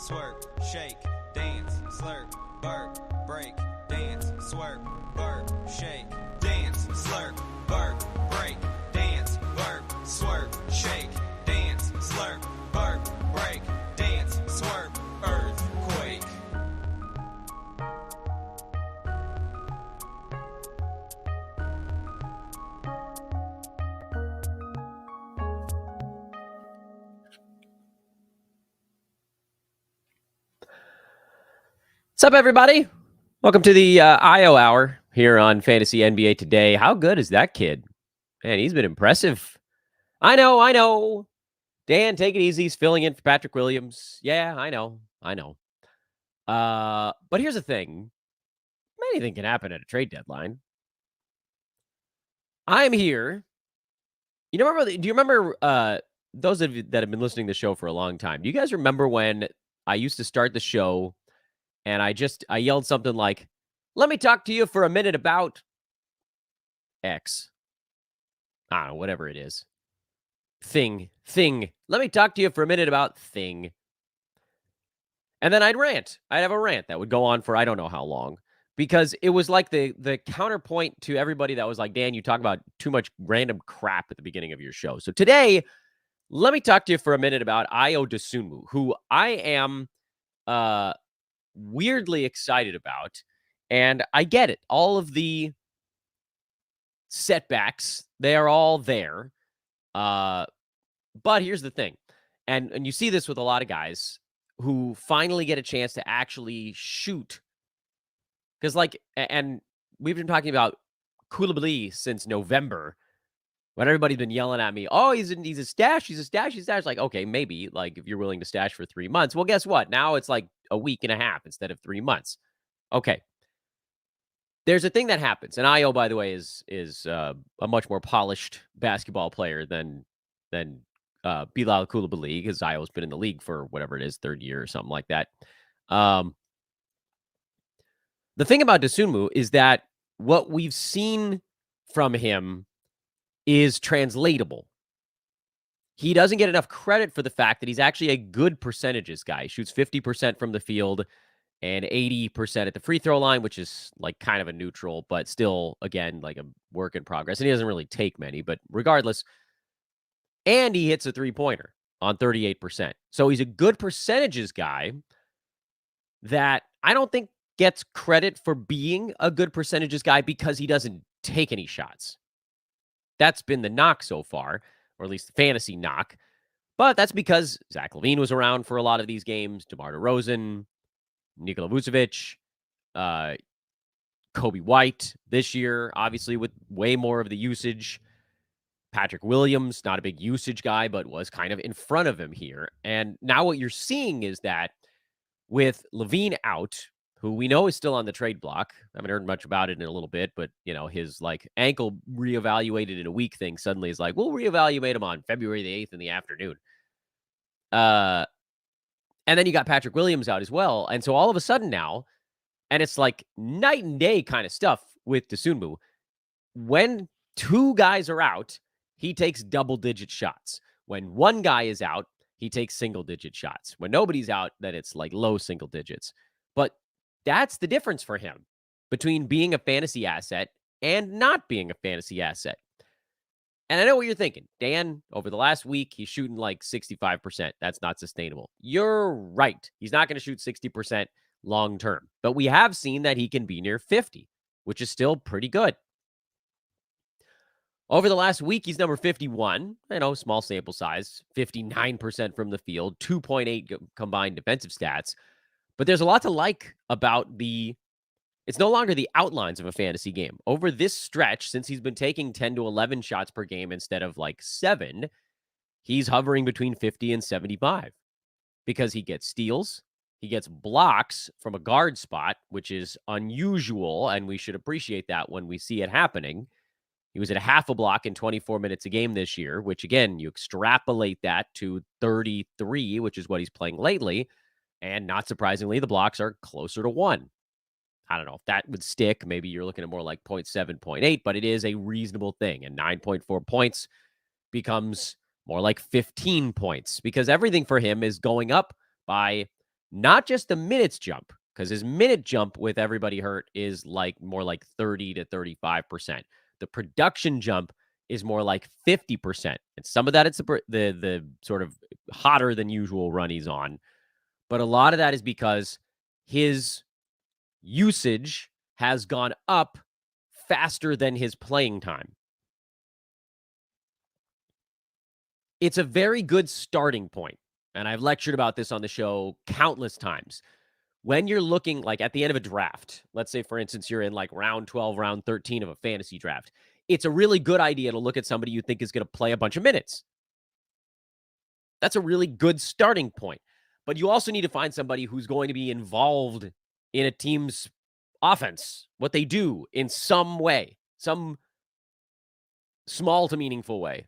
swerve, shake, dance, slurp, burp, break, dance, swerve, burp, shake, dance, slurp, burp, break, dance, burp, swerve, shake, dance, slurp, burp, break, dance, swerve, earthquake. What's up, everybody? Welcome to the Ayo Hour here on Fantasy NBA Today. How good is that kid? Man, he's been impressive. I know. Dan, take it easy. He's filling in for Patrick Williams. Yeah, I know. But here's the thing. Anything can happen at a trade deadline. I'm here. Do you remember those of you that have been listening to the show for a long time? Do you guys remember when I used to start the show and I yelled something like, "Let me talk to you for a minute about X." I don't know, whatever it is. Thing. Let me talk to you for a minute about thing. And then I'd rant. I'd have a rant that would go on for I don't know how long. Because it was like the counterpoint to everybody that was like, Dan, you talk about too much random crap at the beginning of your show. So today, let me talk to you for a minute about Ayo Dosunmu, who I am weirdly excited about. And I get it. All of the setbacks, they are all there. But here's the thing. And you see this with a lot of guys who finally get a chance to actually shoot. Because, and we've been talking about Koulibaly since November, when everybody's been yelling at me, oh, he's a stash. Like, okay, maybe, like, if you're willing to stash for 3 months. Well, guess what? Now it's like a week and a half instead of 3 months. Okay. There's a thing that happens. And Ayo, by the way, is a much more polished basketball player than Bilal Koulibaly, because Ayo's been in the league for whatever it is, third year or something like that. The thing about Dosunmu is that what we've seen from him is translatable. He doesn't get enough credit for the fact that he's actually a good percentages guy. He shoots 50% from the field and 80% at the free throw line, which is like kind of a neutral, but still, again, like a work in progress. And he doesn't really take many, but regardless. And he hits a three-pointer on 38%. So he's a good percentages guy that I don't think gets credit for being a good percentages guy because he doesn't take any shots. That's been the knock so far, or at least the fantasy knock. But that's because Zach LaVine was around for a lot of these games. DeMar DeRozan, Nikola Vucevic, Kobe White this year, obviously with way more of the usage. Patrick Williams, not a big usage guy, but was kind of in front of him here. And now what you're seeing is that with LaVine out, who we know is still on the trade block. I haven't heard much about it in a little bit, but, you know, his, like, ankle reevaluated in a week thing suddenly is like, we'll reevaluate him on February the 8th in the afternoon. And then you got Patrick Williams out as well. And so all of a sudden now, and it's like night and day kind of stuff with Dosunmu. When two guys are out, he takes double-digit shots. When one guy is out, he takes single-digit shots. When nobody's out, then it's like low single digits. But that's the difference for him between being a fantasy asset and not being a fantasy asset. And I know what you're thinking. Dan, over the last week, he's shooting like 65%. That's not sustainable. You're right. He's not going to shoot 60% long term. But we have seen that he can be near 50, which is still pretty good. Over the last week, he's number 51. I know, small sample size, 59% from the field, 2.8 combined defensive stats. But there's a lot to like about it's no longer the outlines of a fantasy game. Over this stretch, since he's been taking 10 to 11 shots per game instead of like 7, he's hovering between 50 and 75 because he gets steals. He gets blocks from a guard spot, which is unusual, and we should appreciate that when we see it happening. He was at a half a block in 24 minutes a game this year, which, again, you extrapolate that to 33, which is what he's playing lately. And not surprisingly, the blocks are closer to 1. I don't know if that would stick. Maybe you're looking at more like 0.7, 0.8, but it is a reasonable thing. And 9.4 points becomes more like 15 points because everything for him is going up by Not just the minutes jump, because his minute jump with everybody hurt is like more like 30 to 35%. The production jump is more like 50%. And some of that it's the sort of hotter than usual run he's on. But a lot of that is because his usage has gone up faster than his playing time. It's a very good starting point. And I've lectured about this on the show countless times. When you're looking like at the end of a draft, let's say, for instance, you're in like round 12, round 13 of a fantasy draft, it's a really good idea to look at somebody you think is going to play a bunch of minutes. That's a really good starting point. But you also need to find somebody who's going to be involved in a team's offense, what they do in some way, some small to meaningful way.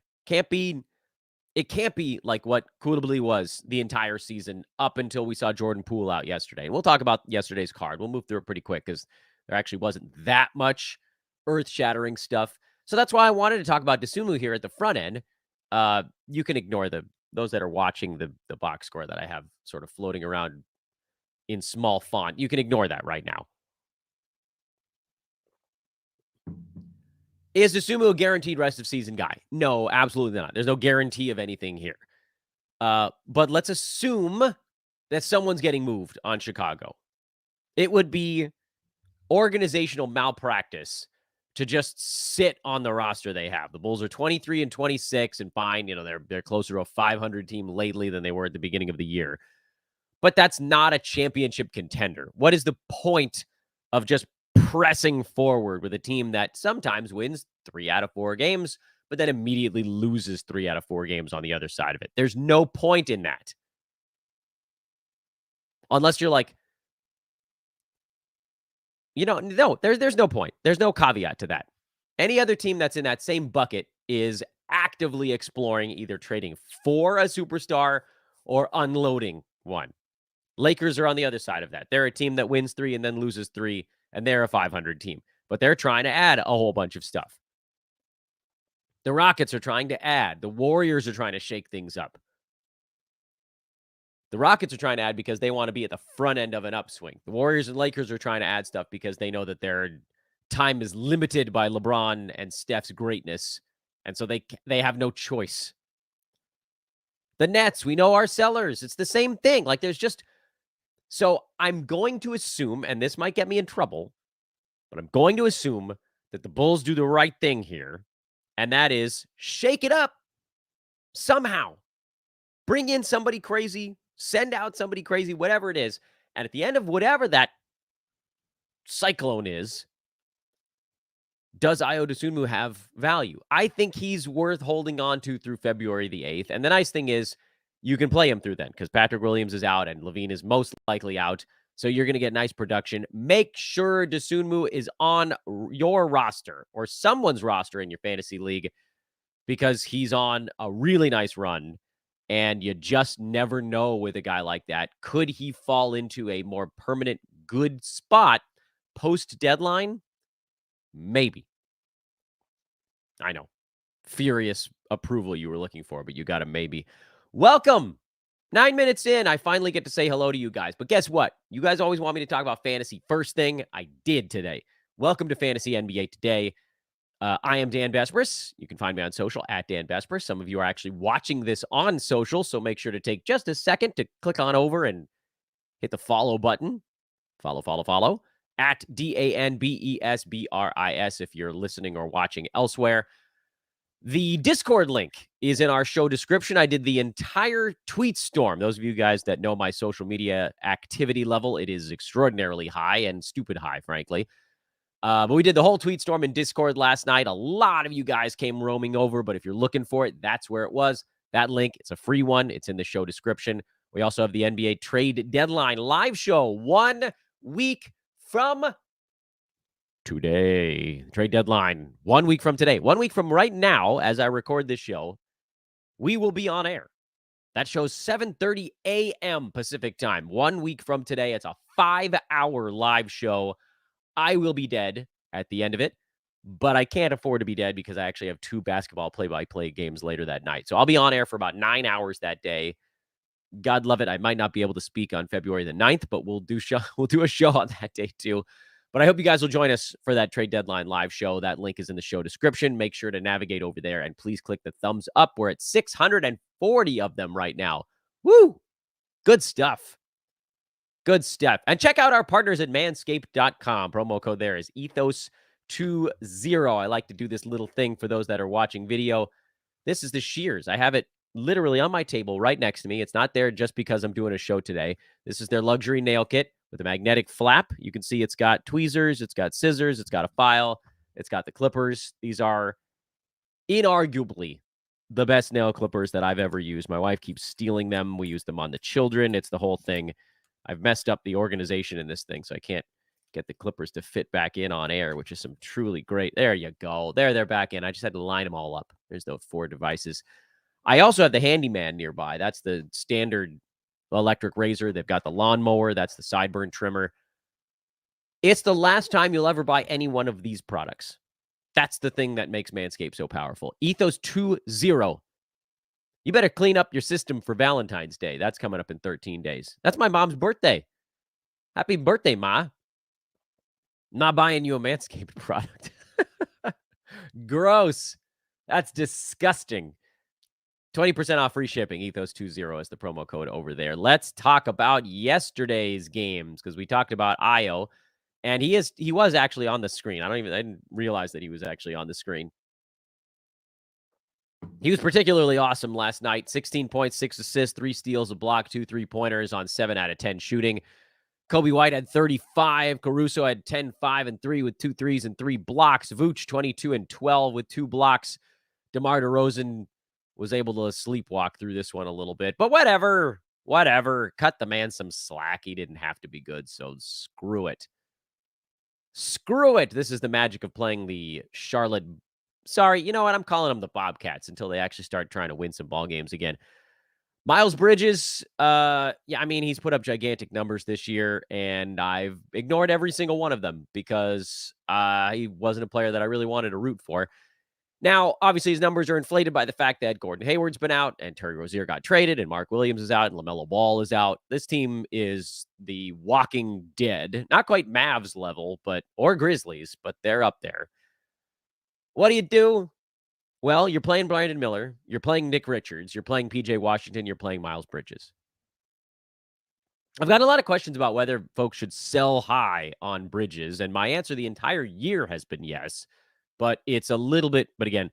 It can't be like what Koulibaly was the entire season up until we saw Jordan Poole out yesterday. And we'll talk about yesterday's card. We'll move through it pretty quick because there actually wasn't that much earth-shattering stuff. So that's why I wanted to talk about Dosunmu here at the front end. You can ignore those that are watching the box score that I have sort of floating around in small font. You can ignore that right now. Is Dosunmu a guaranteed rest of season guy? No, absolutely not. There's no guarantee of anything here. But let's assume that someone's getting moved on Chicago. It would be organizational malpractice to just sit on the roster they have. The Bulls are 23 and 26 and fine. You know, they're closer to a 500 team lately than they were at the beginning of the year. But that's not a championship contender. What is the point of just pressing forward with a team that sometimes wins 3 out of 4 games, but then immediately loses 3 out of 4 games on the other side of it? There's no point in that. Unless you're like, no, there's no point. There's no caveat to that. Any other team that's in that same bucket is actively exploring either trading for a superstar or unloading one. Lakers are on the other side of that. They're a team that wins 3 and then loses 3, and they're a 500 team. But they're trying to add a whole bunch of stuff. The Rockets are trying to add. The Warriors are trying to shake things up. The Rockets are trying to add because they want to be at the front end of an upswing. The Warriors and Lakers are trying to add stuff because they know that their time is limited by LeBron and Steph's greatness, and so they have no choice. The Nets, we know, are sellers. It's the same thing. Like, there's just... So I'm going to assume, and this might get me in trouble, but I'm going to assume that the Bulls do the right thing here, and that is shake it up somehow. Bring in somebody crazy, send out somebody crazy, whatever it is, and at the end of whatever that cyclone is, does Ayo Dosunmu have value? I think he's worth holding on to through February the 8th, and the nice thing is, you can play him through then because Patrick Williams is out and Levine is most likely out. So you're going to get nice production. Make sure Dosunmu is on your roster or someone's roster in your fantasy league because he's on a really nice run. And you just never know with a guy like that. Could he fall into a more permanent good spot post-deadline? Maybe. I know. Furious approval you were looking for, but you got a maybe. Welcome. 9 minutes in, I finally get to say hello to you guys. But guess what? You guys always want me to talk about fantasy first thing. I did today. Welcome to Fantasy NBA Today. I am Dan Besbris. You can find me on social at Dan Besbris. Some of you are actually watching this on social, so make sure to take just a second to click on over and hit the follow button. Follow. At DANBESBRIS if you're listening or watching elsewhere. The Discord link is in our show description. I did the entire tweet storm. Those of you guys that know my social media activity level, it is extraordinarily high and stupid high, frankly. But we did the whole tweet storm in Discord last night. A lot of you guys came roaming over, but if you're looking for it, that's where it was. That link, it's a free one. It's in the show description. We also have the NBA trade deadline live show 1 week from today. Trade deadline 1 week from today. 1 week from right now, as I record this show, we will be on air. That show's 7:30 a.m. Pacific time. 1 week from today. It's a 5-hour live show. I will be dead at the end of it, but I can't afford to be dead because I actually have 2 basketball play-by-play games later that night. So I'll be on air for about 9 hours that day. God love it. I might not be able to speak on February the 9th, but we'll do a show on that day too. But I hope you guys will join us for that trade deadline live show. That link is in the show description. Make sure to navigate over there and please click the thumbs up. We're at 640 of them right now. Woo! Good stuff. Good stuff. And check out our partners at manscaped.com. Promo code there is ethos20. I like to do this little thing for those that are watching video. This is the shears. I have it literally on my table right next to me. It's not there just because I'm doing a show today. This is their luxury nail kit with a magnetic flap. You can see it's got tweezers, it's got scissors, it's got a file, it's got the clippers. These are inarguably the best nail clippers that I've ever used. My wife keeps stealing them. We use them on the children. It's the whole thing. I've messed up the organization in this thing, so I can't get the clippers to fit back in on air, which is some truly great. There you go. They're back in. I just had to line them all up. There's those 4 devices. I also have the Handyman nearby. That's the standard electric razor. They've got the lawnmower. That's the sideburn trimmer. It's the last time you'll ever buy any one of these products. That's the thing that makes Manscaped so powerful. Ethos20. You better clean up your system for Valentine's Day. That's coming up in 13 days. That's my mom's birthday. Happy birthday, Ma. I'm not buying you a Manscaped product. Gross. That's disgusting. 20% off free shipping. Ethos20 is the promo code over there. Let's talk about yesterday's games because we talked about Ayo, and he was actually on the screen. I didn't realize that he was actually on the screen. He was particularly awesome last night. 16 points, 6 assists, 3 steals, a block, 2 3-pointers on 7 out of 10 shooting. Kobe White had 35. Caruso had 10, 5, and 3 with 2 threes and 3 blocks. Vooch, 22 and 12 with 2 blocks. DeMar DeRozan was able to sleepwalk through this one a little bit. But whatever. Cut the man some slack. He didn't have to be good, so screw it. This is the magic of playing the Charlotte. Sorry, you know what? I'm calling them the Bobcats until they actually start trying to win some ball games again. Miles Bridges, he's put up gigantic numbers this year, and I've ignored every single one of them because he wasn't a player that I really wanted to root for. Now, obviously, his numbers are inflated by the fact that Gordon Hayward's been out, and Terry Rozier got traded, and Mark Williams is out, and LaMelo Ball is out. This team is the walking dead. Not quite Mavs level, or Grizzlies, but they're up there. What do? Well, you're playing Brandon Miller, you're playing Nick Richards, you're playing PJ Washington, you're playing Miles Bridges. I've got a lot of questions about whether folks should sell high on Bridges, and my answer the entire year has been yes, but it's a little bit, but again,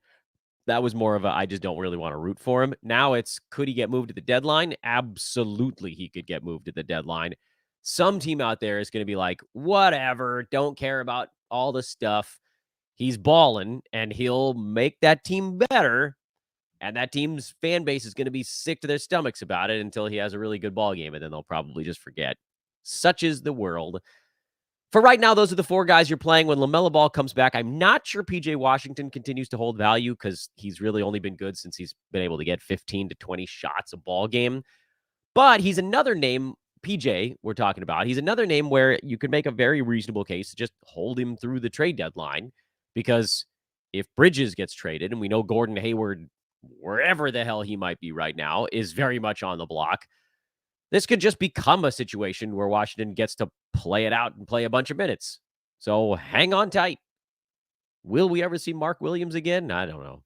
that was more of a, I just don't really want to root for him. Now it's, could he get moved to the deadline? Absolutely, he could get moved to the deadline. Some team out there is going to be like, whatever, don't care about all the stuff. He's balling, and he'll make that team better, and that team's fan base is going to be sick to their stomachs about it until he has a really good ball game, and then they'll probably just forget. Such is the world. For right now, those are the 4 guys you're playing. When LaMelo Ball comes back, I'm not sure PJ Washington continues to hold value because he's really only been good since he's been able to get 15 to 20 shots a ball game. But he's another name, PJ, we're talking about. He's another name where you could make a very reasonable case to just hold him through the trade deadline. Because if Bridges gets traded, and we know Gordon Hayward, wherever the hell he might be right now, is very much on the block, this could just become a situation where Washington gets to play it out and play a bunch of minutes. So hang on tight. Will we ever see Mark Williams again? I don't know.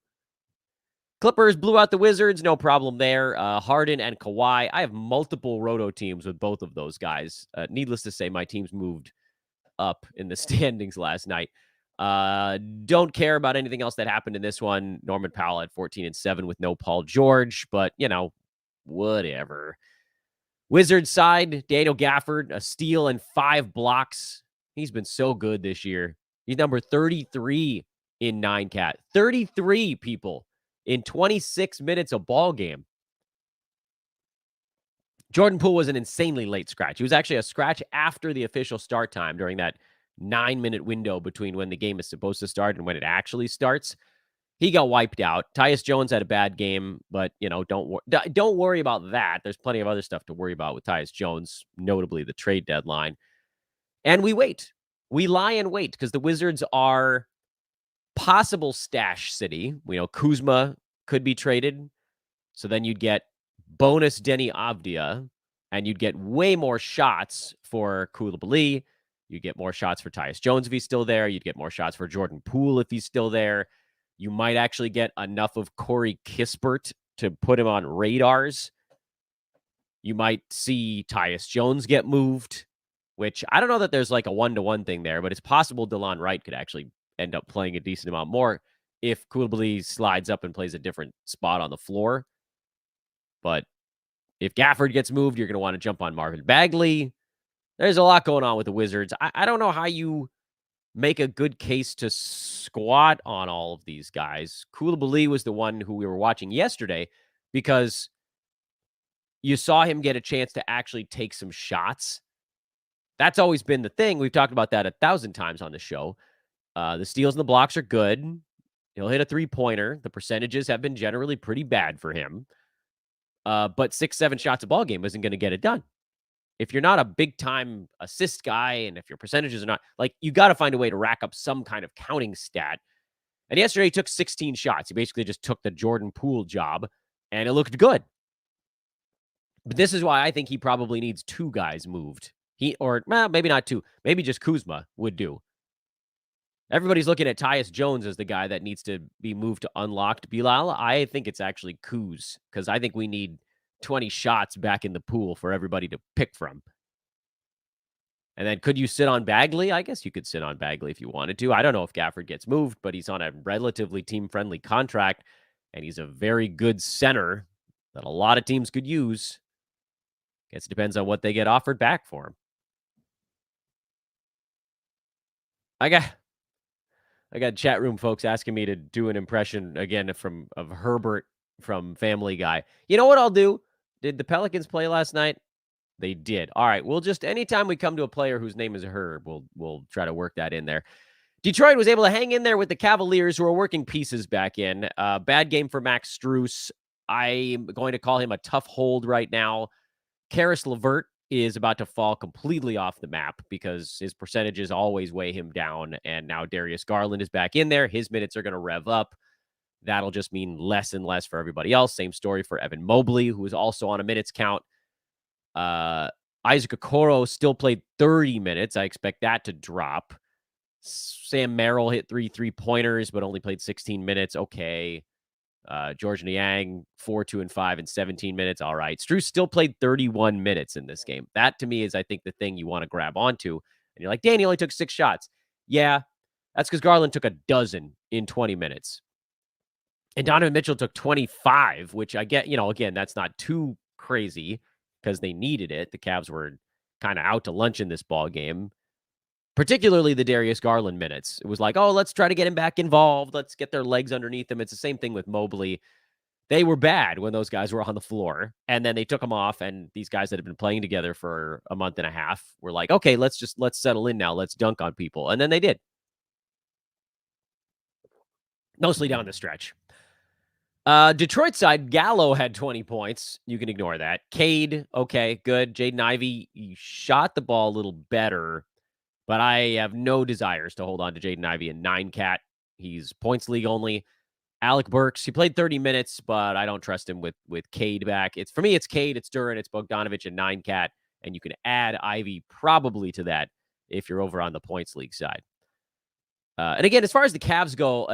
Clippers blew out the Wizards. No problem there. Harden and Kawhi. I have multiple roto teams with both of those guys. Needless to say, my teams moved up in the standings last night. Don't care about anything else that happened in this one. Norman Powell at 14 and 7 with no Paul George, but whatever. Wizards side, Daniel Gafford, a steal and 5 blocks. He's been so good this year. He's number 33 in 9-cat. 33 people in 26 minutes a ball game. Jordan Poole was an insanely late scratch. He was actually a scratch after the official start time during that 9-minute window between when the game is supposed to start and when it actually starts. He got wiped out. Tyus Jones had a bad game, but don't worry about that. There's plenty of other stuff to worry about with Tyus Jones, notably the trade deadline. And we wait. We lie and wait because the Wizards are possible stash city. We know Kuzma could be traded. So then you'd get bonus Denny Avdia, and you'd get way more shots for Koulibaly. You'd get more shots for Tyus Jones if he's still there. You'd get more shots for Jordan Poole if he's still there. You might actually get enough of Corey Kispert to put him on radars. You might see Tyus Jones get moved, which I don't know that there's like a one-to-one thing there, but it's possible DeLon Wright could actually end up playing a decent amount more if Koulibaly slides up and plays a different spot on the floor. But if Gafford gets moved, you're going to want to jump on Marvin Bagley. There's a lot going on with the Wizards. I don't know how you make a good case to squat on all of these guys. Koulibaly was the one who we were watching yesterday because you saw him get a chance to actually take some shots. That's always been the thing. We've talked about that 1,000 times on the show. The steals and the blocks are good. He'll hit a three-pointer. The percentages have been generally pretty bad for him. But 6-7 shots a ball game isn't going to get it done. If you're not a big-time assist guy and if your percentages are not, like, you got to find a way to rack up some kind of counting stat. And yesterday he took 16 shots. He basically just took the Jordan Poole job, and it looked good. But this is why I think he probably needs two guys moved. Maybe not two. Maybe just Kuzma would do. Everybody's looking at Tyus Jones as the guy that needs to be moved to unlocked Bilal. I think it's actually Kuz, because I think we need 20 shots back in the pool for everybody to pick from. And then could you sit on Bagley? I guess you could sit on Bagley if you wanted to. I don't know if Gafford gets moved, but he's on a relatively team-friendly contract, and he's a very good center that a lot of teams could use. Guess it depends on what they get offered back for him. I got chat room folks asking me to do an impression again of Herbert from Family Guy. You know what I'll do? Did the Pelicans play last night? They did. All right. We'll just anytime we come to a player whose name is Herb, we'll try to work that in there. Detroit was able to hang in there with the Cavaliers, who are working pieces back in. Bad game for Max Strus. I'm going to call him a tough hold right now. Karis LeVert is about to fall completely off the map because his percentages always weigh him down. And now Darius Garland is back in there. His minutes are going to rev up. That'll just mean less and less for everybody else. Same story for Evan Mobley, who is also on a minutes count. Isaac Okoro still played 30 minutes. I expect that to drop. Sam Merrill hit 3-3-pointers, but only played 16 minutes. Okay. George Niang, 4, 2, and 5 in 17 minutes. All right. Strus still played 31 minutes in this game. That, to me, is, I think, the thing you want to grab onto. And you're like, Danny only took 6 shots. Yeah, that's because Garland took a dozen in 20 minutes. And Donovan Mitchell took 25, which I get, again, that's not too crazy because they needed it. The Cavs were kind of out to lunch in this ball game. Particularly the Darius Garland minutes. It was like, oh, let's try to get him back involved. Let's get their legs underneath him. It's the same thing with Mobley. They were bad when those guys were on the floor, and then they took them off, and these guys that have been playing together for a month and a half were like, okay, let's settle in now. Let's dunk on people. And then they did. Mostly down the stretch. Detroit side, Gallo had 20 points. You can ignore that. Cade, okay, good. Jaden Ivey, he shot the ball a little better. But I have no desires to hold on to Jaden Ivey in 9-cat. He's points league only. Alec Burks, he played 30 minutes, but I don't trust him with Cade back. For me, it's Cade, it's Duran, it's Bogdanovich, and 9-cat. And you can add Ivy probably to that if you're over on the points league side. And again, as far as the Cavs go,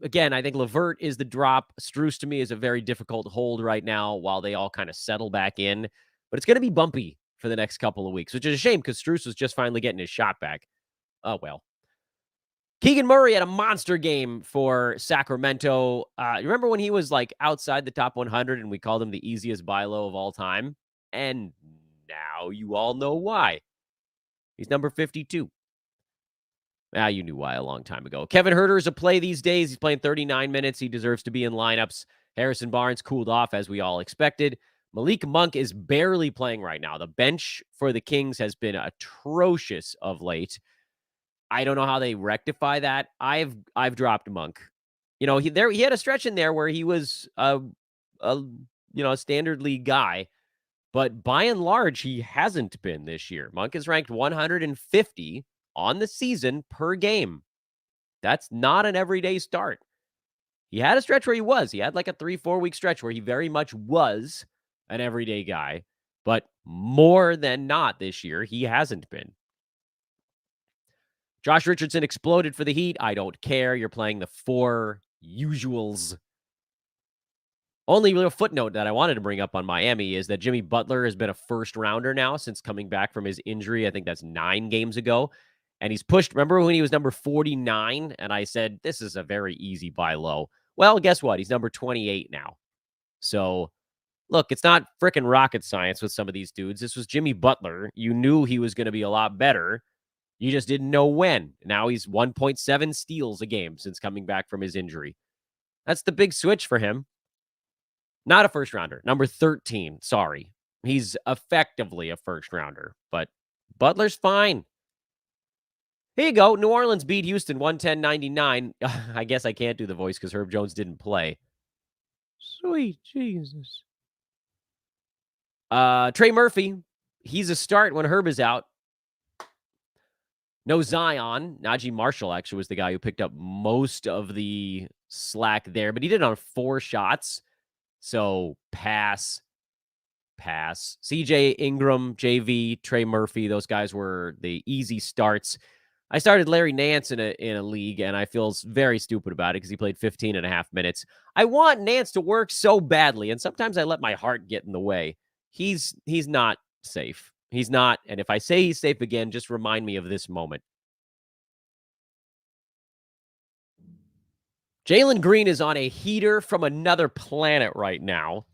again, I think LeVert is the drop. Strus, to me, is a very difficult hold right now while they all kind of settle back in. But it's going to be bumpy for the next couple of weeks, which is a shame because Strus was just finally getting his shot back. Oh, well. Keegan Murray had a monster game for Sacramento. Remember when he was like outside the top 100 and we called him the easiest buy low of all time? And now you all know why. He's number 52. You knew why a long time ago. Kevin Huerter is a play these days. He's playing 39 minutes. He deserves to be in lineups. Harrison Barnes cooled off as we all expected. Malik Monk is barely playing right now. The bench for the Kings has been atrocious of late. I don't know how they rectify that. I've dropped Monk. He had a stretch in there where he was a standard league guy, but by and large he hasn't been this year. Monk is ranked 150 on the season per game. That's not an everyday start. He had a stretch where he was. He had like a 3-4 week stretch where he very much was an everyday guy, but more than not this year, he hasn't been. Josh Richardson exploded for the Heat. I don't care. You're playing the four usuals. Only little footnote that I wanted to bring up on Miami is that Jimmy Butler has been a first rounder now since coming back from his injury. I think that's 9 games ago. And he's pushed. Remember when he was number 49? And I said, this is a very easy buy low. Well, guess what? He's number 28 now. So, look, it's not freaking rocket science with some of these dudes. This was Jimmy Butler. You knew he was going to be a lot better. You just didn't know when. Now he's 1.7 steals a game since coming back from his injury. That's the big switch for him. Not a first rounder. Number 13. Sorry. He's effectively a first rounder, but Butler's fine. Here you go. New Orleans beat Houston 110-99. I guess I can't do the voice because Herb Jones didn't play. Sweet Jesus. Trey Murphy. He's a start when Herb is out. No Zion. Najee Marshall actually was the guy who picked up most of the slack there, but he did it on 4 shots. So pass. CJ Ingram, JV, Trey Murphy, those guys were the easy starts. I started Larry Nance in a league, and I feel very stupid about it because he played 15 and a half minutes. I want Nance to work so badly, and sometimes I let my heart get in the way. He's not safe. He's not, and if I say he's safe again, just remind me of this moment. Jalen Green is on a heater from another planet right now.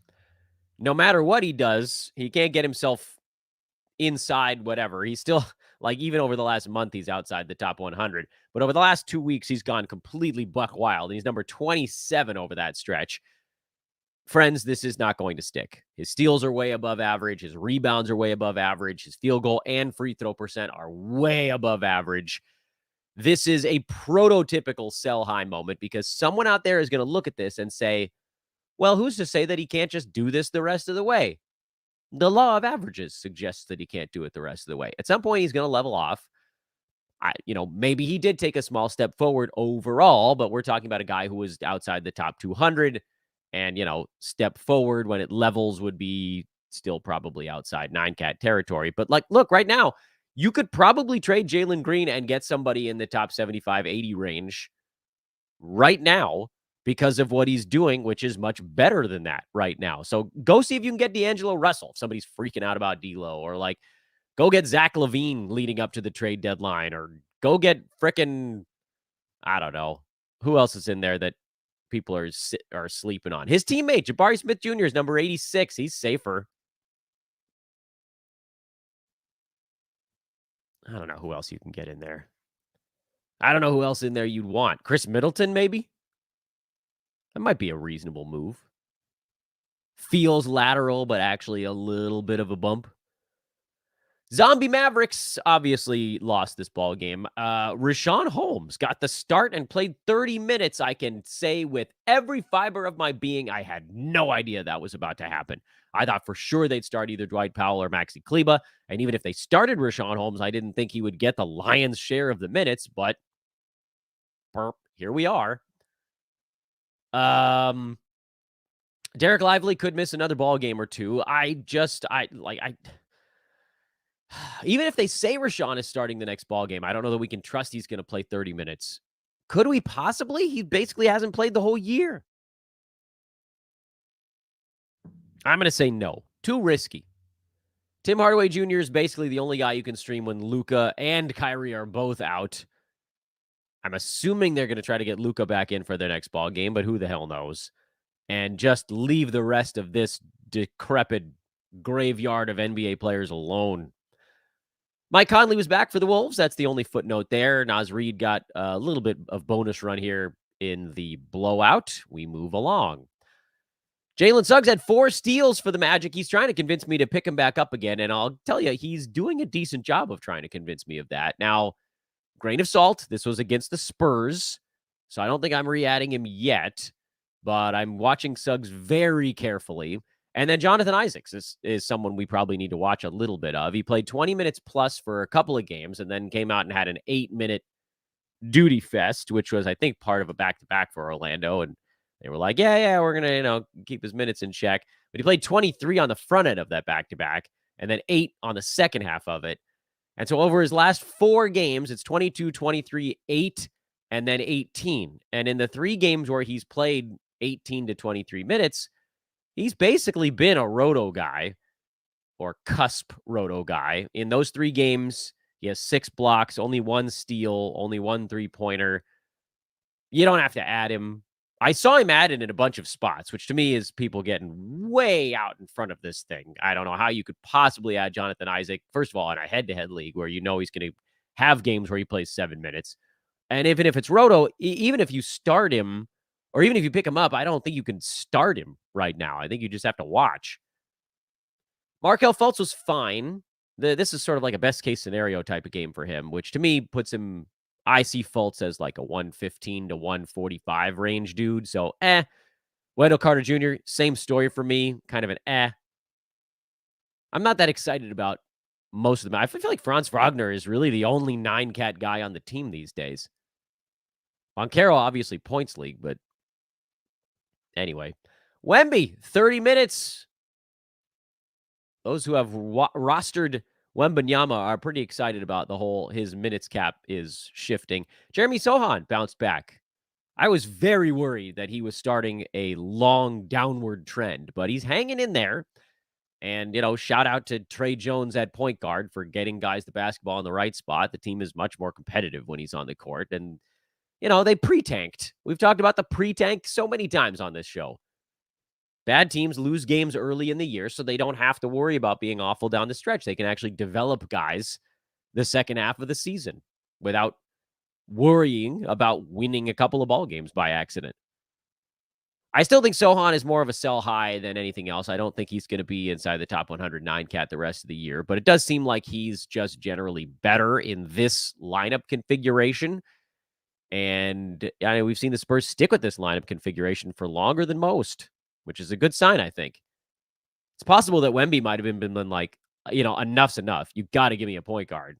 No matter what he does, he can't get himself inside whatever. He's still, like, even over the last month, he's outside the top 100. But over the last 2 weeks, he's gone completely buck wild. And he's number 27 over that stretch. Friends, this is not going to stick. His steals are way above average. His rebounds are way above average. His field goal and free throw percent are way above average. This is a prototypical sell high moment because someone out there is going to look at this and say, well, who's to say that he can't just do this the rest of the way? The law of averages suggests that he can't do it the rest of the way. At some point, he's going to level off. Maybe he did take a small step forward overall, but we're talking about a guy who was outside the top 200 and, step forward when it levels would be still probably outside 9-cat territory. But look, right now, you could probably trade Jalen Green and get somebody in the top 75, 80 range right now because of what he's doing, which is much better than that right now. So go see if you can get D'Angelo Russell. If somebody's freaking out about D'Lo, or go get Zach LaVine leading up to the trade deadline, or go get frickin', I don't know, who else is in there that people are sleeping on. His teammate, Jabari Smith Jr. is number 86. He's safer. I don't know who else you can get in there. I don't know who else in there you'd want. Chris Middleton, maybe? That might be a reasonable move. Feels lateral, but actually a little bit of a bump. Zombie Mavericks obviously lost this ball game. Rashawn Holmes got the start and played 30 minutes. I can say with every fiber of my being, I had no idea that was about to happen. I thought for sure they'd start either Dwight Powell or Maxi Kleba. And even if they started Rashawn Holmes, I didn't think he would get the lion's share of the minutes, but here we are. Derek Lively could miss another ball game or two. Even if they say Rashawn is starting the next ball game, I don't know that we can trust he's going to play 30 minutes. Could we possibly? He basically hasn't played the whole year. I'm going to say no. Too risky. Tim Hardaway Jr. is basically the only guy you can stream when Luka and Kyrie are both out. I'm assuming they're going to try to get Luka back in for their next ball game, but who the hell knows? And just leave the rest of this decrepit graveyard of NBA players alone. Mike Conley was back for the Wolves. That's the only footnote there. Naz Reid got a little bit of bonus run here in the blowout. We move along. Jalen Suggs had 4 steals for the Magic. He's trying to convince me to pick him back up again, and I'll tell you, he's doing a decent job of trying to convince me of that. Now, grain of salt, this was against the Spurs, so I don't think I'm re-adding him yet, but I'm watching Suggs very carefully. And then Jonathan Isaacs is someone we probably need to watch a little bit of. He played 20 minutes plus for a couple of games and then came out and had an 8-minute duty fest, which was, I think, part of a back-to-back for Orlando. And They were like, yeah, we're going to, keep his minutes in check. But he played 23 on the front end of that back-to-back and then 8 on the second half of it. And so over his last 4 games, it's 22, 23, 8, and then 18. And in the 3 games where he's played 18 to 23 minutes, he's basically been a roto guy or cusp roto guy. In those 3 games, he has 6 blocks, only 1 steal, only 1 3-pointer. You don't have to add him. I saw him added in a bunch of spots, which to me is people getting way out in front of this thing. I don't know how you could possibly add Jonathan Isaac, first of all, in a head-to-head league where he's going to have games where he plays 7 minutes. And even if it's roto, even if you start him, or even if you pick him up, I don't think you can start him right now. I think you just have to watch. Markelle Fultz was fine. This is sort of like a best-case scenario type of game for him, which to me puts him... I see Fultz as like a 115 to 145 range dude. So, Wendell Carter Jr., same story for me. Kind of an I'm not that excited about most of them. I feel like Franz Wagner is really the only 9-cat guy on the team these days. Boncaro, obviously, points league, but anyway. Wemby, 30 minutes. Those who have rostered Wembanyama are pretty excited about his minutes cap is shifting. Jeremy Sohan bounced back. I was very worried that he was starting a long downward trend, but he's hanging in there. And, shout out to Trey Jones at point guard for getting guys the basketball in the right spot. The team is much more competitive when he's on the court. And, they pre-tanked. We've talked about the pre-tank so many times on this show. Bad teams lose games early in the year, so they don't have to worry about being awful down the stretch. They can actually develop guys the second half of the season without worrying about winning a couple of ball games by accident. I still think Sohan is more of a sell high than anything else. I don't think he's going to be inside the top 109 cat the rest of the year, but it does seem like he's just generally better in this lineup configuration. And we've seen the Spurs stick with this lineup configuration for longer than most, which is a good sign, I think. It's possible that Wemby might have been like, enough's enough. You got to give me a point guard.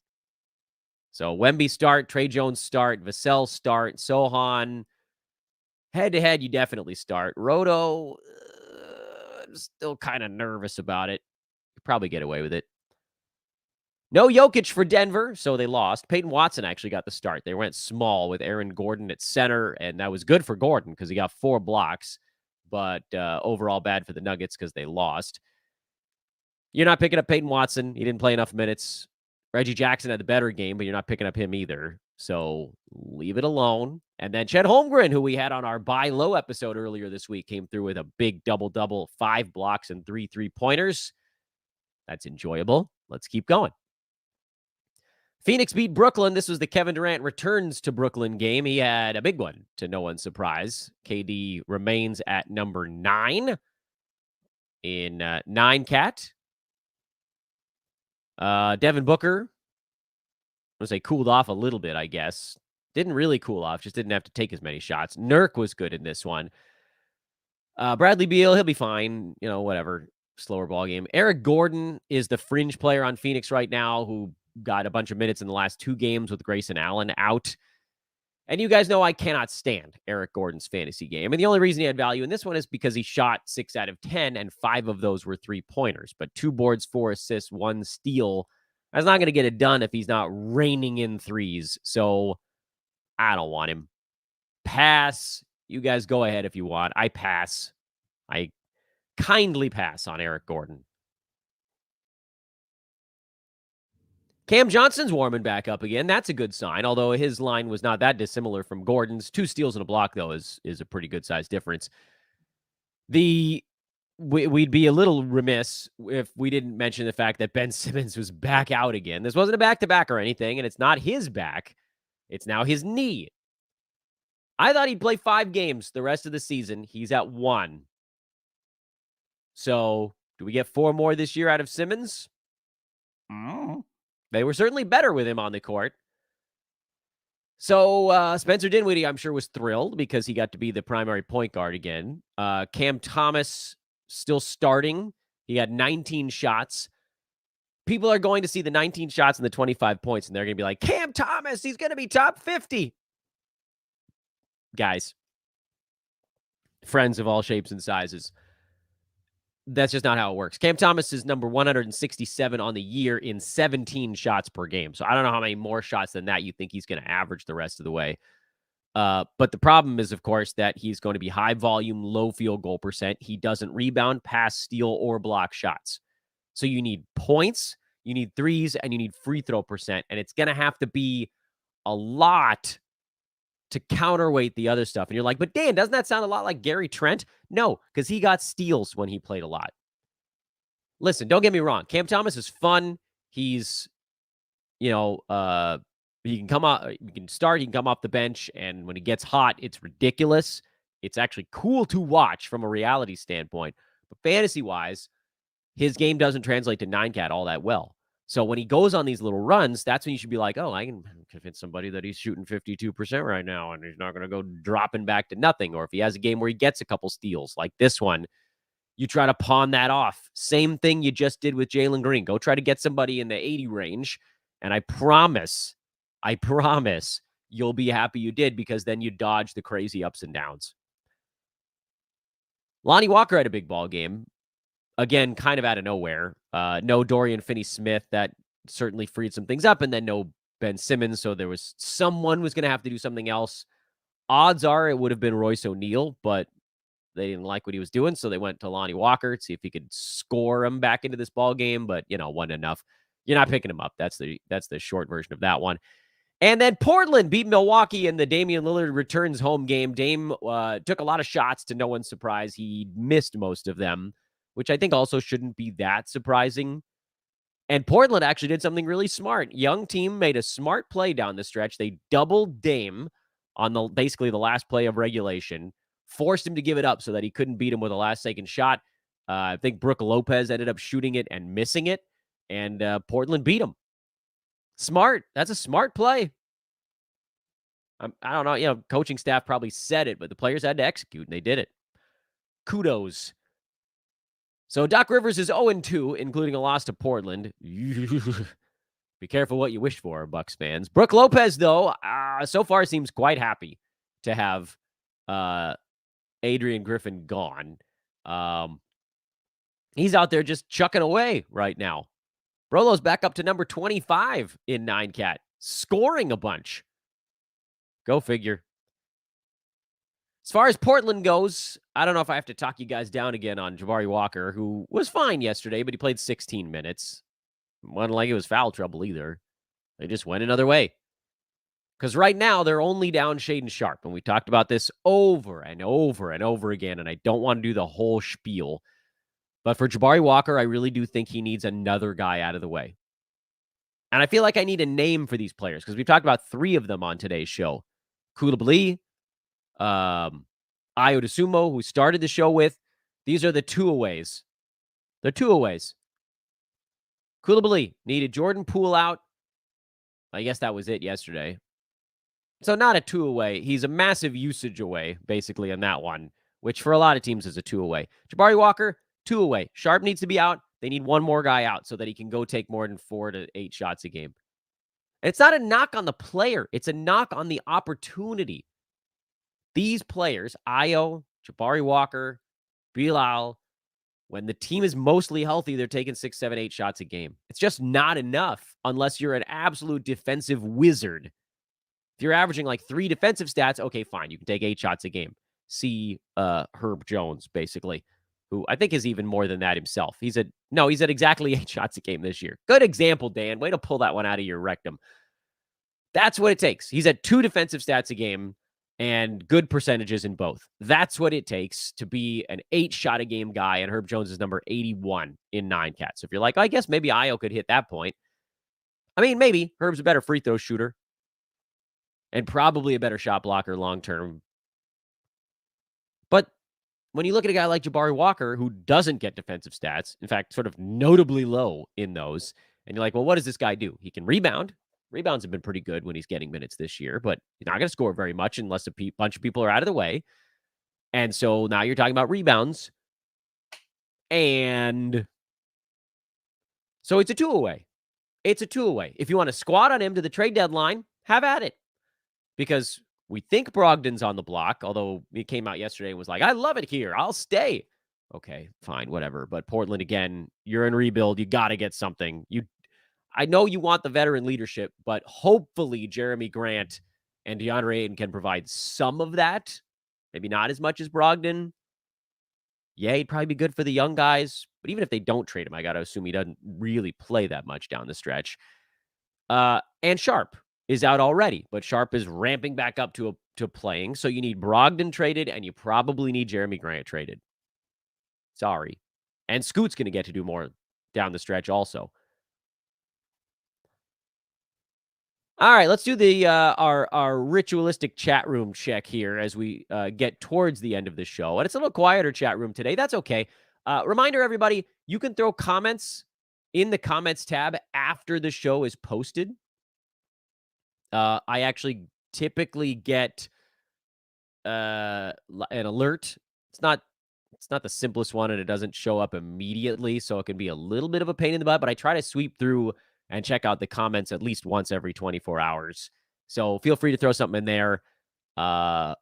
So Wemby start, Trey Jones start, Vassell start, Sohan. Head-to-head, you definitely start. Roto, I'm still kind of nervous about it. You probably get away with it. No Jokic for Denver, so they lost. Peyton Watson actually got the start. They went small with Aaron Gordon at center, and that was good for Gordon because he got 4 blocks. But overall bad for the Nuggets because they lost. You're not picking up Peyton Watson. He didn't play enough minutes. Reggie Jackson had the better game, but you're not picking up him either. So leave it alone. And then Chet Holmgren, who we had on our buy low episode earlier this week, came through with a big double-double, 5 blocks and 3 3-pointers. That's enjoyable. Let's keep going. Phoenix beat Brooklyn. This was the Kevin Durant returns to Brooklyn game. He had a big one, to no one's surprise. KD remains at number 9 in 9-cat. Devin Booker, I would say cooled off a little bit, I guess. Didn't really cool off, just didn't have to take as many shots. Nurk was good in this one. Bradley Beal, he'll be fine. Whatever. Slower ball game. Eric Gordon is the fringe player on Phoenix right now who got a bunch of minutes in the last 2 games with Grayson Allen out. And you guys know I cannot stand Eric Gordon's fantasy game. And the only reason he had value in this one is because he shot 6 out of 10, and 5 of those were 3-pointers. But 2 boards, 4 assists, 1 steal. That's not going to get it done if he's not raining in threes. So I don't want him. Pass. You guys go ahead if you want. I pass. I kindly pass on Eric Gordon. Cam Johnson's warming back up again. That's a good sign, although his line was not that dissimilar from Gordon's. 2 steals and a block, though, is a pretty good size difference. We'd be a little remiss if we didn't mention the fact that Ben Simmons was back out again. This wasn't a back-to-back or anything, and it's not his back. It's now his knee. I thought he'd play 5 games the rest of the season. He's at 1. So, do we get 4 more this year out of Simmons? They were certainly better with him on the court. So, Spencer Dinwiddie, I'm sure, was thrilled because he got to be the primary point guard again. Cam Thomas still starting. He had 19 shots. People are going to see the 19 shots and the 25 points, and they're going to be like, Cam Thomas, he's going to be top 50. Guys, friends of all shapes and sizes. That's just not how it works. Cam Thomas is number 167 on the year in 17 shots per game. So I don't know how many more shots than that you think he's going to average the rest of the way. But the problem is, of course, that he's going to be high volume, low field goal percent. He doesn't rebound, pass, steal, or block shots. So you need points, you need threes, and you need free throw percent. And it's going to have to be a lot to counterweight the other stuff. And you're like, but Dan, doesn't that sound a lot like Gary Trent? No, because he got steals when he played a lot. Listen, don't get me wrong. Cam Thomas is fun. He's, he can come out, he can start, he can come off the bench. And when he gets hot, it's ridiculous. It's actually cool to watch from a reality standpoint. But fantasy-wise, his game doesn't translate to 9-cat all that well. So when he goes on these little runs, that's when you should be like, oh, I can convince somebody that he's shooting 52% right now and he's not going to go dropping back to nothing. Or if he has a game where he gets a couple steals like this one, you try to pawn that off. Same thing you just did with Jalen Green. Go try to get somebody in the 80 range. And I promise you'll be happy you did, because then you dodge the crazy ups and downs. Lonnie Walker had a big ball game. Again, kind of out of nowhere. No Dorian Finney-Smith. That certainly freed some things up. And then no Ben Simmons. So there was someone was going to have to do something else. Odds are it would have been Royce O'Neal, but they didn't like what he was doing. So they went to Lonnie Walker to see if he could score him back into this ball game. But, wasn't enough. You're not picking him up. That's the short version of that one. And then Portland beat Milwaukee in the Damian Lillard returns home game. Dame took a lot of shots, to no one's surprise. He missed most of them, which I think also shouldn't be that surprising. And Portland actually did something really smart. Young team made a smart play down the stretch. They doubled Dame on basically the last play of regulation, forced him to give it up so that he couldn't beat him with a last-second shot. I think Brook Lopez ended up shooting it and missing it, and Portland beat him. Smart. That's a smart play. I don't know. Coaching staff probably said it, but the players had to execute, and they did it. Kudos. So Doc Rivers is 0-2, including a loss to Portland. Be careful what you wish for, Bucks fans. Brook Lopez, though, so far seems quite happy to have Adrian Griffin gone. He's out there just chucking away right now. Brolo's back up to number 25 in 9-cat, scoring a bunch. Go figure. As far as Portland goes, I don't know if I have to talk you guys down again on Jabari Walker, who was fine yesterday, but he played 16 minutes. Wasn't like it was foul trouble either. They just went another way. Because right now, they're only down Shaedon Sharpe. And we talked about this over and over and over again, and I don't want to do the whole spiel. But for Jabari Walker, I really do think he needs another guy out of the way. And I feel like I need a name for these players, because we've talked about 3 of them on today's show. Coulibaly, Ayo Dosunmu, who started the show with. These are the 2-aways. They're 2-aways. Coulibaly needed Jordan Poole out. I guess that was it yesterday. So not a 2-away. He's a massive usage away, basically, on that one, which for a lot of teams is a 2-away. Jabari Walker, 2-away. Sharpe needs to be out. They need one more guy out so that he can go take more than 4 to 8 shots a game. And it's not a knock on the player. It's a knock on the opportunity. These players, Ayo, Jabari Walker, Bilal, when the team is mostly healthy, they're taking 6, 7, 8 shots a game. It's just not enough unless you're an absolute defensive wizard. If you're averaging like 3 defensive stats, okay, fine. You can take 8 shots a game. See Herb Jones, basically, who I think is even more than that himself. He's at exactly 8 shots a game this year. Good example, Dan. Way to pull that one out of your rectum. That's what it takes. He's at 2 defensive stats a game and good percentages in both. That's what it takes to be an 8-shot-a-game guy, and Herb Jones is number 81 in 9-cat. So if you're like, I guess maybe Ayo could hit that point. I mean, maybe. Herb's a better free throw shooter and probably a better shot blocker long-term. But when you look at a guy like Jabari Walker, who doesn't get defensive stats, in fact, sort of notably low in those, and you're like, well, what does this guy do? He can rebound. Rebounds have been pretty good when he's getting minutes this year, but he's not going to score very much unless a bunch of people are out of the way. And so now you're talking about rebounds. And so it's a 2-away. It's a 2-away. If you want to squat on him to the trade deadline, have at it. Because We think Brogdon's on the block, although he came out yesterday and was like, I love it here. I'll stay. Okay, fine, whatever. But Portland, again, you're in rebuild. You got to get something. I know you want the veteran leadership, but hopefully Jeremy Grant and DeAndre Ayton can provide some of that. Maybe not as much as Brogdon. Yeah, he'd probably be good for the young guys. But even if they don't trade him, I got to assume he doesn't really play that much down the stretch. And Sharp is out already, but Sharp is ramping back up to playing. So you need Brogdon traded, and you probably need Jeremy Grant traded. Sorry. And Scoot's going to get to do more down the stretch also. All right, let's do the our ritualistic chat room check here as we get towards the end of the show. And it's a little quieter chat room today. That's okay. Reminder, everybody, you can throw comments in the comments tab after the show is posted. I actually typically get an alert. It's not the simplest one, and it doesn't show up immediately, so it can be a little bit of a pain in the butt, but I try to sweep through and check out the comments at least once every 24 hours. So feel free to throw something in there. As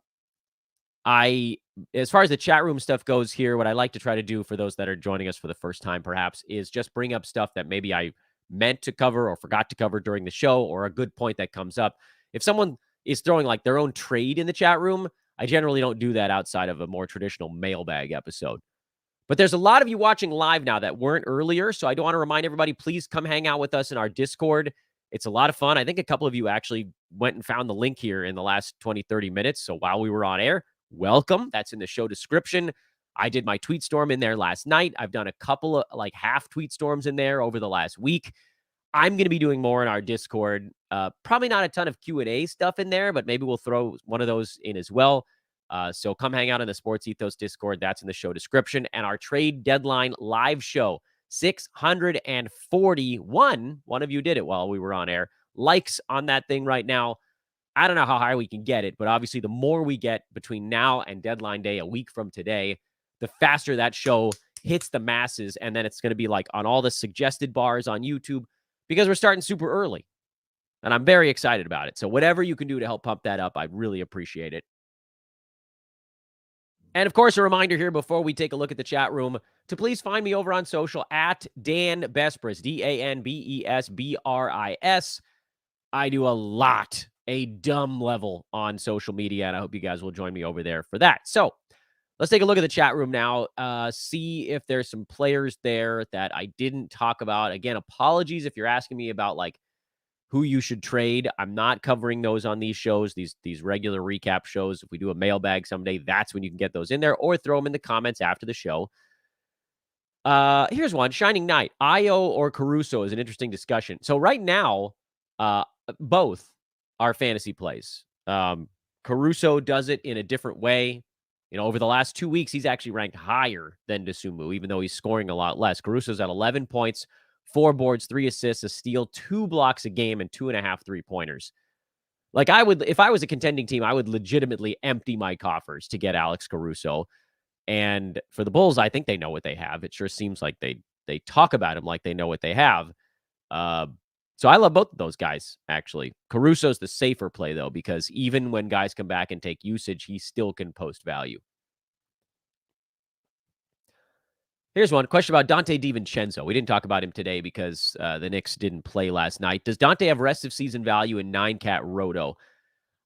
far as the chat room stuff goes here, what I like to try to do for those that are joining us for the first time, perhaps, is just bring up stuff that maybe I meant to cover or forgot to cover during the show, or a good point that comes up. If someone is throwing like their own trade in the chat room, I generally don't do that outside of a more traditional mailbag episode. But there's a lot of you watching live now that weren't earlier, so I do want to remind everybody, please come hang out with us in our Discord. It's a lot of fun. I think a couple of you actually went and found the link here in the last 20, 30 minutes. So while we were on air, welcome. That's in the show description. I did my tweet storm in there last night. I've done a couple of like half tweet storms in there over the last week. I'm going to be doing more in our Discord. Probably not a ton of Q&A stuff in there, but maybe we'll throw one of those in as well. So come hang out in the Sports Ethos Discord. That's in the show description. And our trade deadline live show, 641. One of you did it while we were on air. Likes on that thing right now. I don't know how high we can get it, but obviously the more we get between now and deadline day, a week from today, the faster that show hits the masses. And then it's going to be like on all the suggested bars on YouTube, because we're starting super early. And I'm very excited about it. So whatever you can do to help pump that up, I'd really appreciate it. And of course, a reminder here before we take a look at the chat room to please find me over on social at Dan Besbris, DanBesbris. I do a dumb level on social media, and I hope you guys will join me over there for that. So let's take a look at the chat room now, see if there's some players there that I didn't talk about. Again, apologies if you're asking me about like who you should trade. I'm not covering those on these shows, these regular recap shows. If we do a mailbag someday, that's when you can get those in there, or throw them in the comments after the show. Here's one, Shining Knight. Ayo or Caruso is an interesting discussion. So right now, both are fantasy plays. Caruso does it in a different way. You know, over the last 2 weeks, he's actually ranked higher than Dosunmu, even though he's scoring a lot less. Caruso's at 11 points, 4 boards, 3 assists, a steal, 2 blocks a game, and 2.5 3-pointers. Like if I was a contending team, I would legitimately empty my coffers to get Alex Caruso. And for the Bulls, I think they know what they have. It sure seems like they talk about him like they know what they have. So I love both of those guys, actually. Caruso's the safer play, though, because even when guys come back and take usage, he still can post value. Here's one question about Dante DiVincenzo. We didn't talk about him today because the Knicks didn't play last night. Does Dante have rest of season value in 9-cat roto?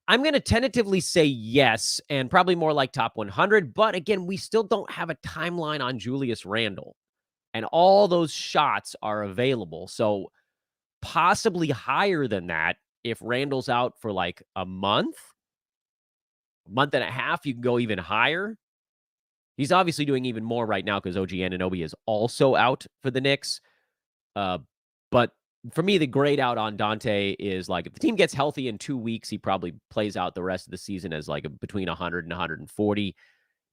I'm going to tentatively say yes, and probably more like top 100. But again, we still don't have a timeline on Julius Randle, and all those shots are available. So possibly higher than that if Randle's out for like a month and a half. You can go even higher. He's obviously doing even more right now because OG Anunoby is also out for the Knicks. But for me, the grade out on Dante is like if the team gets healthy in 2 weeks, he probably plays out the rest of the season as like between 100 and 140.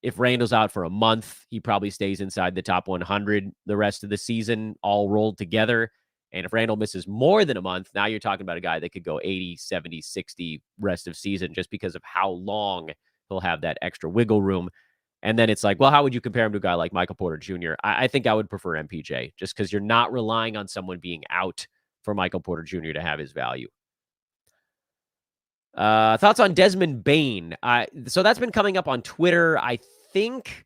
If Randle's out for a month, he probably stays inside the top 100 the rest of the season, all rolled together. And if Randle misses more than a month, now you're talking about a guy that could go 80, 70, 60 rest of season just because of how long he'll have that extra wiggle room. And then it's like, well, how would you compare him to a guy like Michael Porter Jr.? I think I would prefer MPJ just because you're not relying on someone being out for Michael Porter Jr. to have his value. Thoughts on Desmond Bain? So that's been coming up on Twitter. I think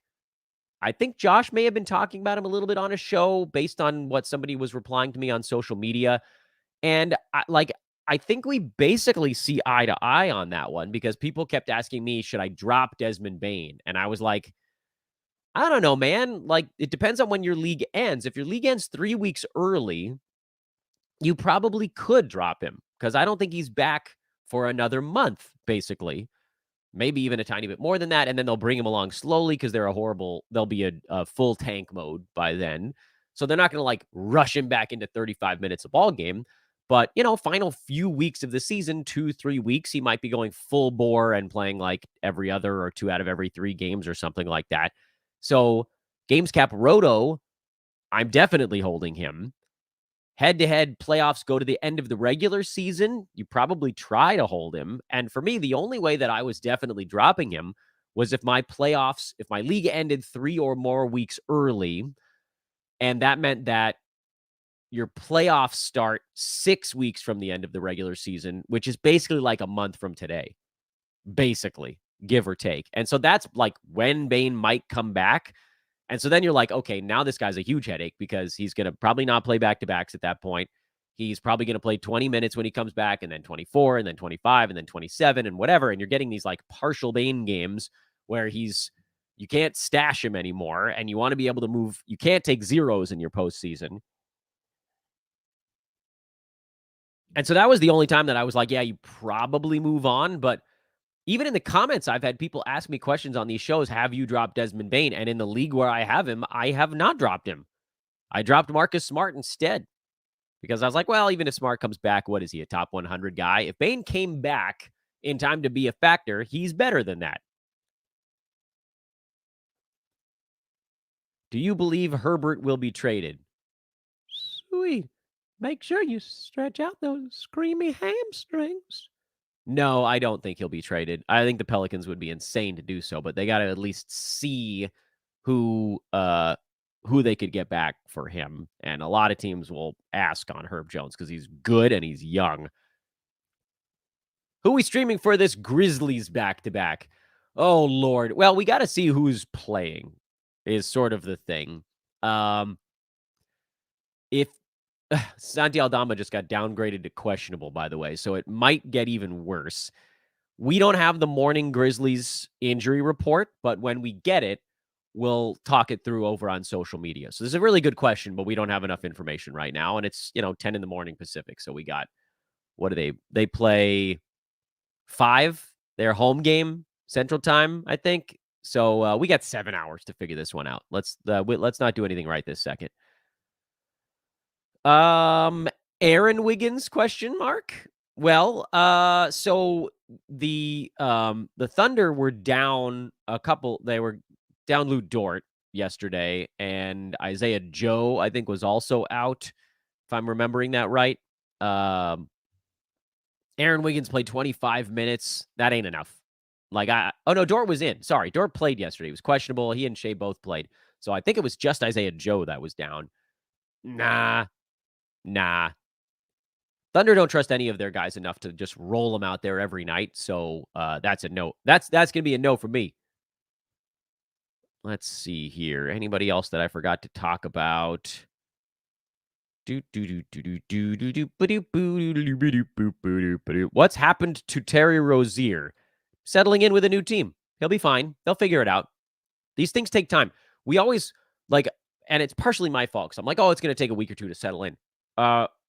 Josh may have been talking about him a little bit on a show based on what somebody was replying to me on social media. And I think we basically see eye to eye on that one because people kept asking me, should I drop Desmond Bain? And I was like, I don't know, man. Like, it depends on when your league ends. If your league ends 3 weeks early, you probably could drop him because I don't think he's back for another month, basically. Maybe even a tiny bit more than that. And then they'll bring him along slowly because they'll be a full tank mode by then. So they're not going to like rush him back into 35 minutes a ball game. But, final few weeks of the season, 2-3 weeks, he might be going full bore and playing like every other or 2 out of every 3 games or something like that. So Games Cap Roto, I'm definitely holding him. Head-to-head playoffs go to the end of the regular season. You probably try to hold him. And for me, the only way that I was definitely dropping him was if my league ended 3 or more weeks early. And that meant that your playoffs start 6 weeks from the end of the regular season, which is basically like a month from today, basically, give or take. And so that's like when Bane might come back. And so then you're like, okay, now this guy's a huge headache because he's going to probably not play back-to-backs at that point. He's probably going to play 20 minutes when he comes back, and then 24, and then 25, and then 27, and whatever. And you're getting these like partial Bane games where you can't stash him anymore, and you want to be able to move. You can't take zeros in your postseason. And so that was the only time that I was like, yeah, you probably move on. But even in the comments, I've had people ask me questions on these shows, have you dropped Desmond Bain? And in the league where I have him, I have not dropped him. I dropped Marcus Smart instead because I was like, well, even if Smart comes back, what is he, a top 100 guy? If Bain came back in time to be a factor, he's better than that. Do you believe Herbert will be traded? Sweet. Make sure you stretch out those screamy hamstrings. No, I don't think he'll be traded. I think the Pelicans would be insane to do so, but they got to at least see who they could get back for him. And a lot of teams will ask on Herb Jones because he's good and he's young. Who are we streaming for this Grizzlies back-to-back? Oh, Lord. Well, we got to see who's playing is sort of the thing. If Santi Aldama just got downgraded to questionable, by the way, so it might get even worse. We don't have the morning Grizzlies injury report, but when we get it, we'll talk it through over on social media. So this is a really good question, but we don't have enough information right now. And it's, 10 in the morning Pacific. So we got, what do they play 5, their home game, Central Time, I think. So we got 7 hours to figure this one out. Let's not do anything right this second. Aaron Wiggins question mark. Well, so the Thunder were down they were down Lou Dort yesterday, and Isaiah Joe, I think, was also out, if I'm remembering that right. Aaron Wiggins played 25 minutes. That ain't enough. Dort was in. Sorry, Dort played yesterday. He was questionable. He and Shea both played. So I think it was just Isaiah Joe that was down. Nah. Thunder don't trust any of their guys enough to just roll them out there every night. So that's a no. That's going to be a no for me. Let's see here. Anybody else that I forgot to talk about? What's happened to Terry Rozier? Settling in with a new team. He'll be fine. They'll figure it out. These things take time. We always and it's partially my fault. So I'm like, oh, it's going to take a week or 2 to settle in.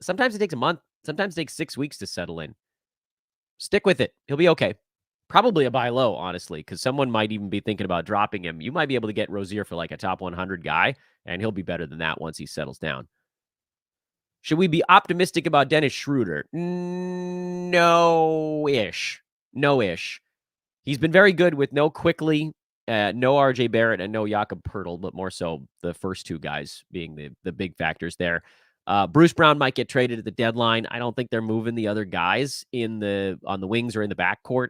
Sometimes it takes a month. Sometimes it takes 6 weeks to settle in. Stick with it. He'll be okay. Probably a buy low, honestly, because someone might even be thinking about dropping him. You might be able to get Rozier for like a top 100 guy, and he'll be better than that once he settles down. Should we be optimistic about Dennis Schroeder? No-ish. He's been very good with no Quickly, no RJ Barrett, and no Jakob Pertl, but more so the first 2 guys being the big factors there. Bruce Brown might get traded at the deadline. I don't think they're moving the other guys on the wings or in the backcourt.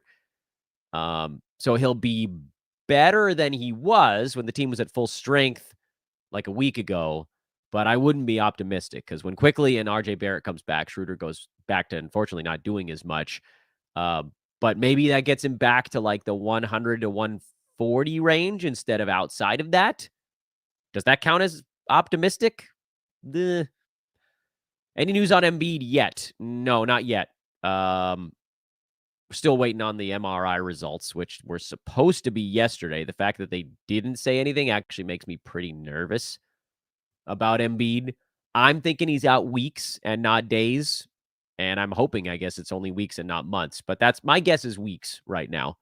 So he'll be better than he was when the team was at full strength like a week ago, but I wouldn't be optimistic because when Quickly and RJ Barrett comes back, Schroeder goes back to unfortunately not doing as much. but maybe that gets him back to like the 100 to 140 range instead of outside of that. Does that count as optimistic? Any news on Embiid yet? No, not yet. Still waiting on the MRI results, which were supposed to be yesterday. The fact that they didn't say anything actually makes me pretty nervous about Embiid. I'm thinking he's out weeks and not days. And I'm hoping, I guess, it's only weeks and not months. But that's my guess is weeks right now.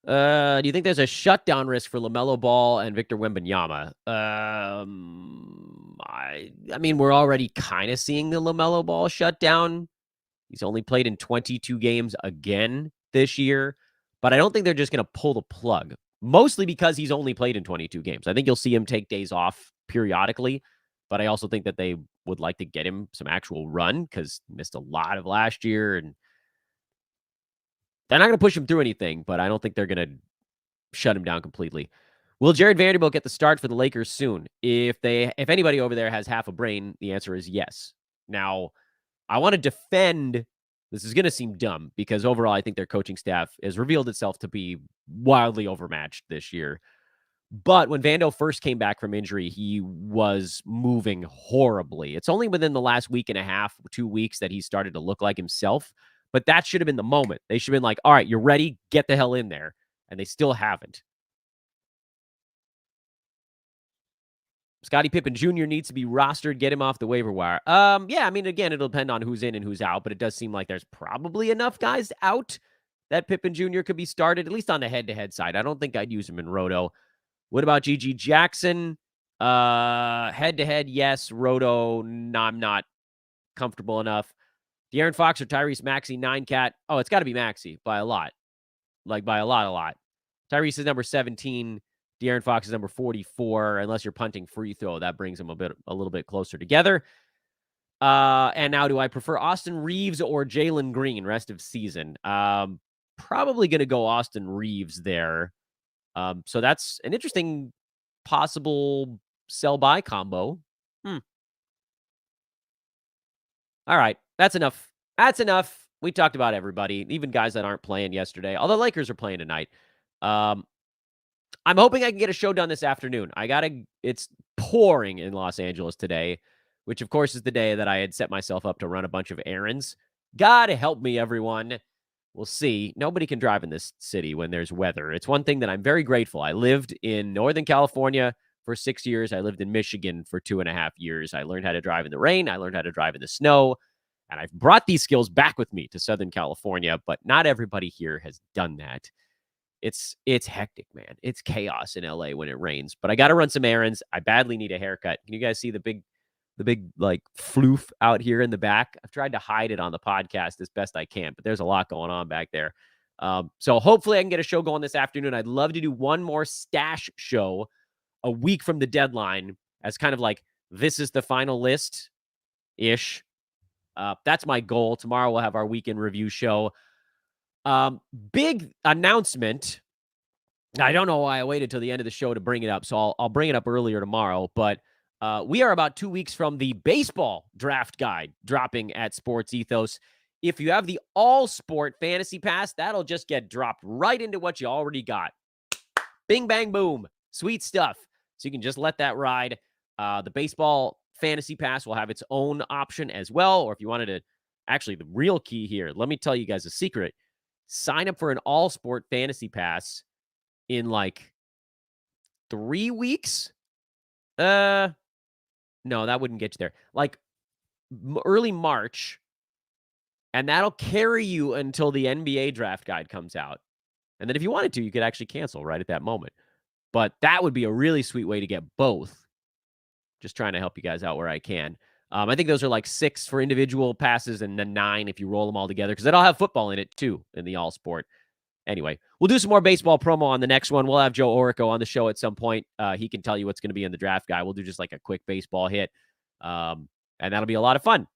Do you think there's a shutdown risk for LaMelo Ball and Victor Wembanyama? I mean, we're already kind of seeing the LaMelo Ball shutdown. He's only played in 22 games again this year, but I don't think they're just going to pull the plug, mostly because he's only played in 22 games. I think you'll see him take days off periodically, but I also think that they would like to get him some actual run because he missed a lot of last year, and they're not going to push him through anything, but I don't think they're going to shut him down completely. Will Jared Vanderbilt get the start for the Lakers soon? If anybody over there has half a brain, the answer is yes. Now, I want to defend. This is going to seem dumb because overall, I think their coaching staff has revealed itself to be wildly overmatched this year. But when Vando first came back from injury, he was moving horribly. It's only within the last week and a half, 2 weeks, that he started to look like himself. But that should have been the moment. They should have been like, all right, you're ready. Get the hell in there. And they still haven't. Scottie Pippen Jr. needs to be rostered. Get him off the waiver wire. Yeah, I mean, again, it'll depend on who's in and who's out, but it does seem like there's probably enough guys out that Pippen Jr. could be started, at least on the head-to-head side. I don't think I'd use him in Roto. What about G.G. Jackson? Head-to-head, yes. Roto, no, I'm not comfortable enough. De'Aaron Fox or Tyrese Maxey, 9-cat. Oh, it's got to be Maxey by a lot. Like, by a lot. Tyrese is number 17. De'Aaron Fox is number 44. Unless you're punting free throw, that brings them a little bit closer together. And now, do I prefer Austin Reeves or Jalen Green rest of season? Probably going to go Austin Reeves there. So that's an interesting possible sell-buy combo. All right, that's enough. We talked about everybody, even guys that aren't playing yesterday. Although Lakers are playing tonight. I'm hoping I can get a show done this afternoon. It's pouring in Los Angeles today, which of course is the day that I had set myself up to run a bunch of errands. God help me, everyone. We'll see. Nobody can drive in this city when there's weather. It's one thing that I'm very grateful. I lived in Northern California for 6 years. I lived in Michigan for 2.5 years. I learned how to drive in the rain. I learned how to drive in the snow. And I've brought these skills back with me to Southern California, but not everybody here has done that. It's hectic, man. It's chaos in LA when it rains. But I got to run some errands. I badly need a haircut. Can you guys see the big like floof out here in the back? I've tried to hide it on the podcast as best I can, but there's a lot going on back there. So hopefully I can get a show going this afternoon. I'd love to do one more stash show a week from the deadline as kind of like, this is the final list-ish. That's my goal. Tomorrow we'll have our weekend review show. Big announcement. I don't know why I waited till the end of the show to bring it up, so I'll bring it up earlier tomorrow. But we are about 2 weeks from the baseball draft guide dropping at Sports Ethos. If you have the All Sport Fantasy Pass, that'll just get dropped right into what you already got. Bing, bang, boom. Sweet stuff. So you can just let that ride. The baseball Fantasy Pass will have its own option as well. Or if you wanted to, actually, the real key here, let me tell you guys a secret. Sign up for an All Sport Fantasy Pass in like 3 weeks. No, that wouldn't get you there. Like early March. And that'll carry you until the NBA draft guide comes out. And then if you wanted to, you could actually cancel right at that moment. But that would be a really sweet way to get both. Just trying to help you guys out where I can. I think those are like 6 for individual passes and then 9 if you roll them all together, because it'll have football in it too in the All Sport. Anyway, we'll do some more baseball promo on the next one. We'll have Joe Orico on the show at some point. He can tell you what's going to be in the draft guide. We'll do just like a quick baseball hit. And that'll be a lot of fun.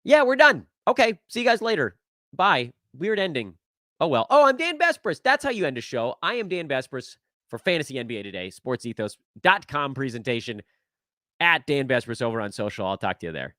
Yeah, we're done. Okay, see you guys later. Bye. Weird ending. Oh, well. Oh, I'm Dan Bespris. That's how you end a show. I am Dan Bespris for Fantasy NBA Today, sportsethos.com presentation at Dan Bespris over on social. I'll talk to you there.